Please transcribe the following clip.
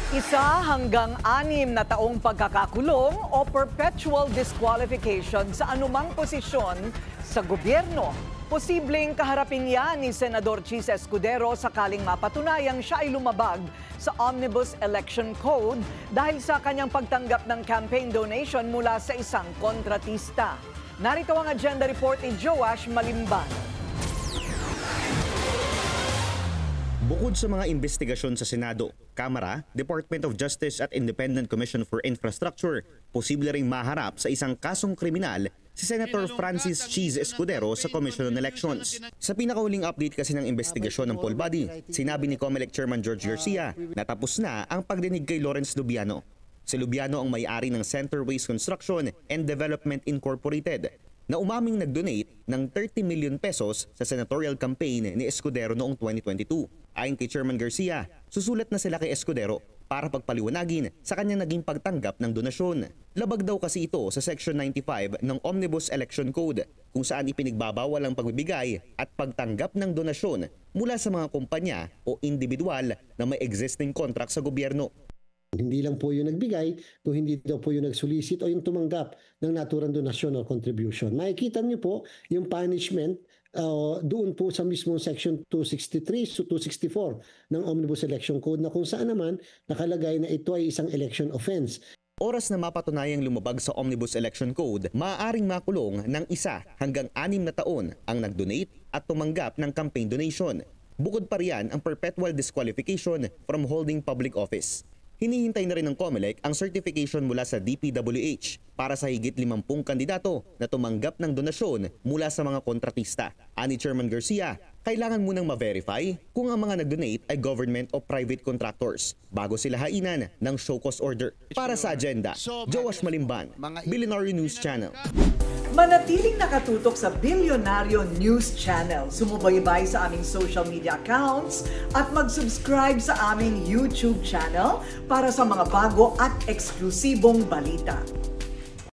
1 hanggang 6 na taong pagkakakulong o perpetual disqualification sa anumang posisyon sa gobyerno. Posibleng kaharapin yan ni Senador Chis Escudero sakaling mapatunayang siya ay lumabag sa Omnibus Election Code dahil sa kanyang pagtanggap ng campaign donation mula sa isang kontratista. Narito ang agenda report ni Joash Malimban. Bukod sa mga investigasyon sa Senado, Kamara, Department of Justice at Independent Commission for Infrastructure, posible ring maharap sa isang kasong kriminal si Senator Francis Chis Escudero sa Commission on Elections. Sa pinakahuling update kasi ng investigasyon ng poll body, sinabi ni COMELEC Chairman George Garcia na tapos na ang pagdinig kay Lawrence Lubiano. Si Lubiano ang may-ari ng Centerways Construction and Development Incorporated na umaming nag-donate ng 30 million pesos sa senatorial campaign ni Escudero noong 2022. Ayon kay Chairman Garcia, susulat na sila kay Escudero para pagpaliwanagin sa kanyang naging pagtanggap ng donasyon. Labag daw kasi ito sa Section 95 ng Omnibus Election Code kung saan ipinigbabawal ang pagbibigay at pagtanggap ng donasyon mula sa mga kumpanya o individual na may existing contract sa gobyerno. Hindi lang po yung nagbigay, kung hindi daw po yung nagsolicit o yung tumanggap ng naturang donasyon o contribution. Makikita niyo po yung punishment doon po sa mismong Section 263 to 264 ng Omnibus Election Code na kung saan naman nakalagay na ito ay isang election offense. Oras na mapatunayang lumabag sa Omnibus Election Code, maaaring makulong ng 1 hanggang 6 na taon ang nag-donate at tumanggap ng campaign donation. Bukod pa riyan ang perpetual disqualification from holding public office. Hinihintay na rin ng COMELEC ang certification mula sa DPWH para sa higit 50 kandidato na tumanggap ng donasyon mula sa mga kontratista. Ani Chairman Garcia, kailangan munang ma-verify kung ang mga nag-donate ay government o private contractors bago sila hainan ng show cause order. Para sa agenda, Joash Malimban, Billionaire News Channel. Manatiling nakatutok sa Billionaire News Channel. Sumubaybay sa aming social media accounts at mag-subscribe sa aming YouTube channel para sa mga bago at eksklusibong balita.